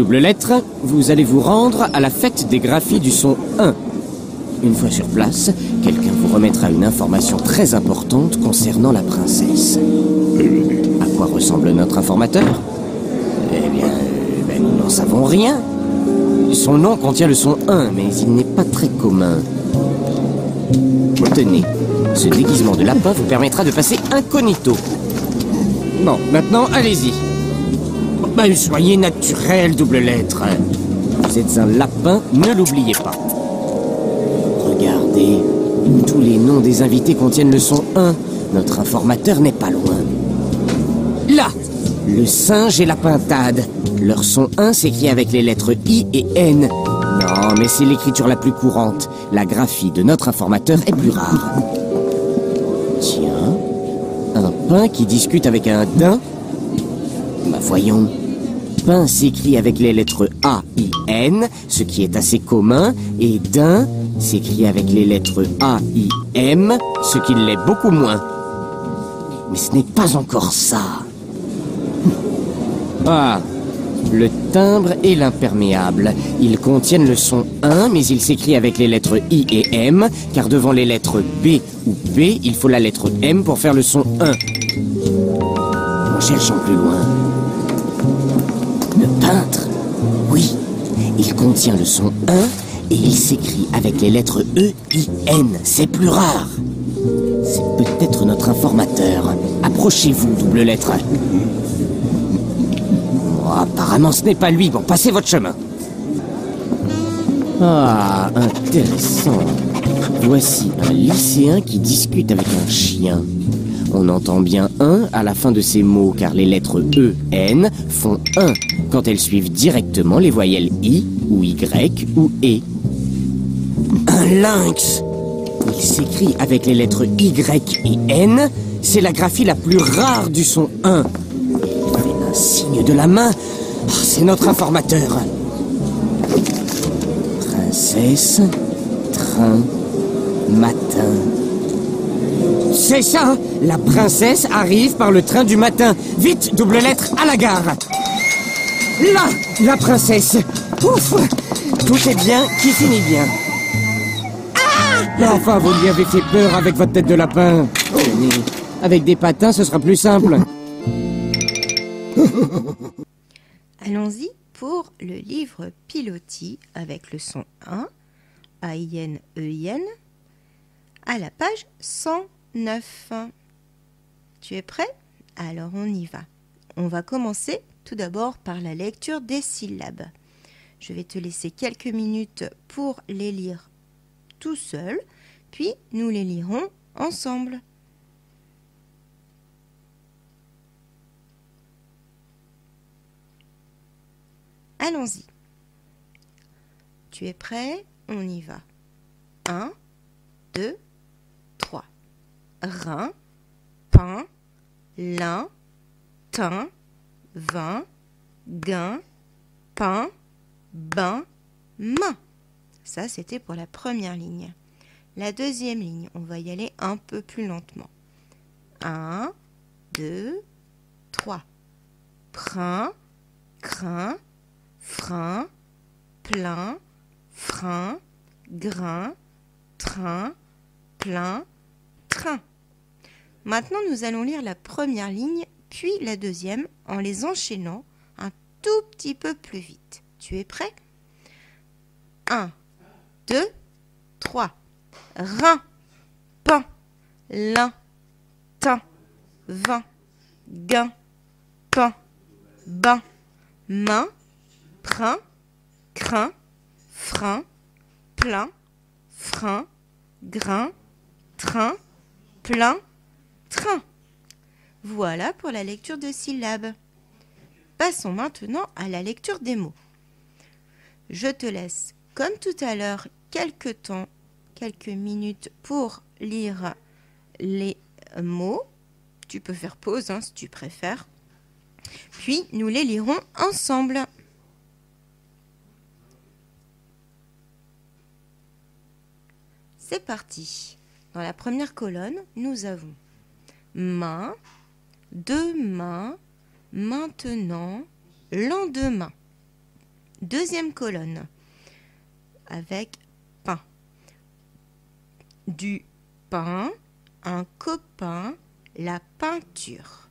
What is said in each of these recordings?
double lettre, vous allez vous rendre à la fête des graphies du son 1. Une fois sur place, quelqu'un vous remettra une information très importante concernant la princesse. À quoi ressemble notre informateur? Eh bien, nous n'en savons rien. Son nom contient le son 1, mais il n'est pas très commun. Tenez, ce déguisement de lapin vous permettra de passer incognito. Bon, maintenant, allez-y. Soyez naturel, double lettre. Vous êtes un lapin, ne l'oubliez pas. Regardez, tous les noms des invités contiennent le son 1. Notre informateur n'est pas loin. Là, le singe et la pintade. Leur son 1 s'écrit avec les lettres I et N. Non, mais c'est l'écriture la plus courante. La graphie de notre informateur est plus rare. Tiens, un pain qui discute avec un daim. Voyons. Pain s'écrit avec les lettres A-I-N, ce qui est assez commun, et daim s'écrit avec les lettres A-I-M, ce qui l'est beaucoup moins. Mais ce n'est pas encore ça. Ah, le timbre et l'imperméable. Ils contiennent le son 1, mais ils s'écrivent avec les lettres I et M, car devant les lettres B ou P, il faut la lettre M pour faire le son 1. En cherchant plus loin. Le peintre, oui, il contient le son 1 et il s'écrit avec les lettres E-I-N. C'est plus rare. C'est peut-être notre informateur. Approchez-vous, double lettre. Apparemment, ce n'est pas lui. Bon, passez votre chemin. Ah, intéressant. Voici un lycéen qui discute avec un chien. On entend bien 1 à la fin de ces mots, car les lettres E, N font 1 quand elles suivent directement les voyelles I ou Y ou E. Un lynx. Il s'écrit avec les lettres Y et N. C'est la graphie la plus rare du son 1. Il fait un signe de la main. Oh, c'est notre informateur. Princesse, train, matin. C'est ça! La princesse arrive par le train du matin. Vite, double lettre, à la gare. Là, la princesse. Ouf! Tout est bien qui finit bien. Ah! Enfin, vous lui avez fait peur avec votre tête de lapin. Tenez, avec des patins, ce sera plus simple. Allons-y pour le livre Pilotis avec le son 1, A-I-N-E-I-N, à la page 109. Tu es prêt? Alors on y va. On va commencer tout d'abord par la lecture des syllabes. Je vais te laisser quelques minutes pour les lire tout seul, puis nous les lirons ensemble. Allons-y. Tu es prêt? On y va. 1, 2, 3. Rein, pain, lin, thym, vin, gain, pain, bain, main. Ça, c'était pour la première ligne. La deuxième ligne, on va y aller un peu plus lentement. 1, 2, 3. Prin, crin, frein, plein, frein, grain, train, plein, train. Maintenant, nous allons lire la première ligne, puis la deuxième, en les enchaînant un tout petit peu plus vite. Tu es prêt? 1, 2, 3. Rein, pain, lin, thym, vin, gain, pain, bain, main, prin, crin, frein, plein, frein, grain, train, plein, train. Voilà pour la lecture de syllabes. Passons maintenant à la lecture des mots. Je te laisse, comme tout à l'heure, quelques minutes pour lire les mots. Tu peux faire pause si tu préfères. Puis, nous les lirons ensemble. C'est parti. Dans la première colonne, nous avons main, demain, maintenant, lendemain. Deuxième colonne avec pain. Du pain, un copain, la peinture.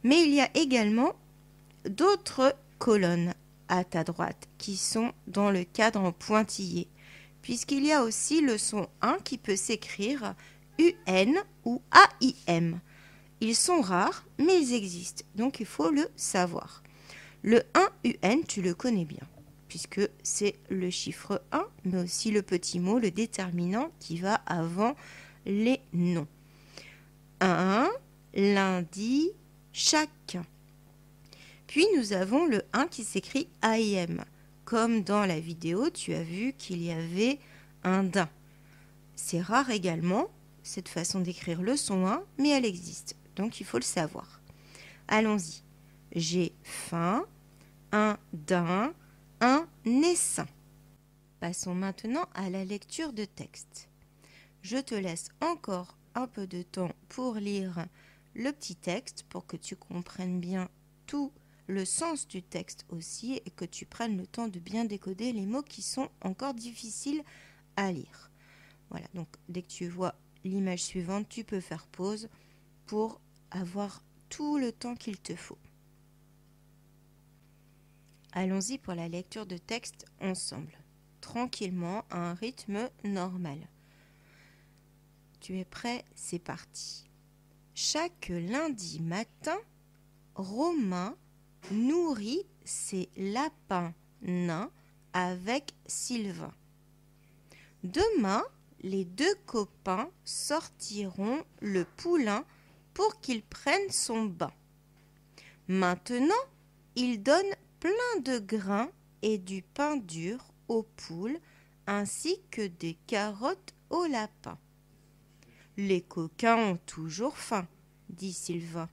Mais il y a également d'autres colonnes à ta droite qui sont dans le cadre en pointillé, puisqu'il y a aussi le son 1 qui peut s'écrire UN ou AIM. Ils sont rares, mais ils existent, donc il faut le savoir. Le 1 UN, tu le connais bien, puisque c'est le chiffre 1, mais aussi le petit mot, le déterminant qui va avant les noms. 1, lundi, chacun. Puis nous avons le 1 qui s'écrit AIM. Comme dans la vidéo, tu as vu qu'il y avait un daim. C'est rare également, cette façon d'écrire le son 1, mais elle existe, donc il faut le savoir. Allons-y. J'ai faim, un daim, un essaim. Passons maintenant à la lecture de texte. Je te laisse encore un peu de temps pour lire le petit texte pour que tu comprennes bien tout le sens du texte aussi et que tu prennes le temps de bien décoder les mots qui sont encore difficiles à lire. Voilà, donc dès que tu vois l'image suivante, tu peux faire pause pour avoir tout le temps qu'il te faut. Allons-y pour la lecture de texte ensemble, tranquillement, à un rythme normal. Tu es prêt? C'est parti. Chaque lundi matin, Romain nourrit ses lapins nains avec Sylvain. Demain, les deux copains sortiront le poulain pour qu'il prenne son bain. Maintenant, ils donnent plein de grains et du pain dur aux poules ainsi que des carottes aux lapins. Les coquins ont toujours faim, dit Sylvain.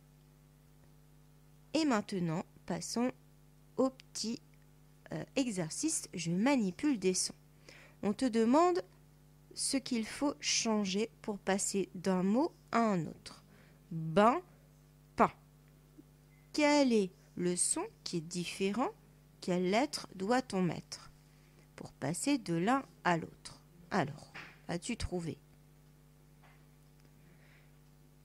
Et maintenant, passons au petit exercice. Je manipule des sons. On te demande ce qu'il faut changer pour passer d'un mot à un autre. Bain, pain. Quel est le son qui est différent? Quelle lettre doit-on mettre pour passer de l'un à l'autre? Alors, as-tu trouvé?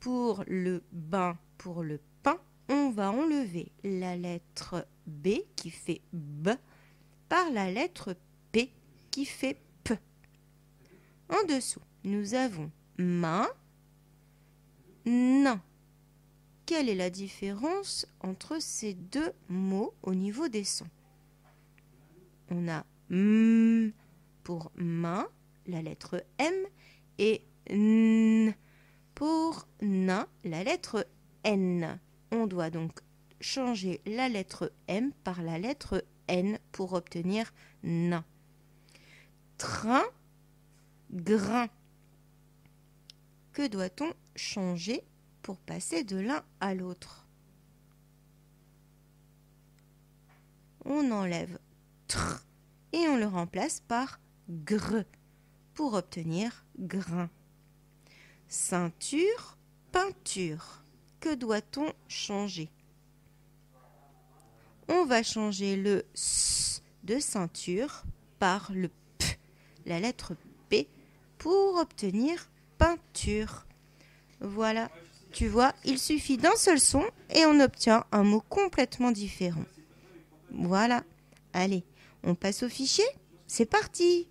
Pour le bain, pour le pain, on va enlever la lettre B qui fait B par la lettre P qui fait P. En dessous, nous avons main, nain. Quelle est la différence entre ces deux mots au niveau des sons? On a M pour main, la lettre M, et N pour nain, la lettre N. On doit donc changer la lettre M par la lettre N pour obtenir nain. Train, grain. Que doit-on changer pour passer de l'un à l'autre? On enlève tr et on le remplace par gr pour obtenir grain. Ceinture, peinture. Que doit-on changer? On va changer le S de ceinture par le P, la lettre P, pour obtenir peinture. Voilà, tu vois, il suffit d'un seul son et on obtient un mot complètement différent. Voilà, allez, on passe au fichier. C'est parti!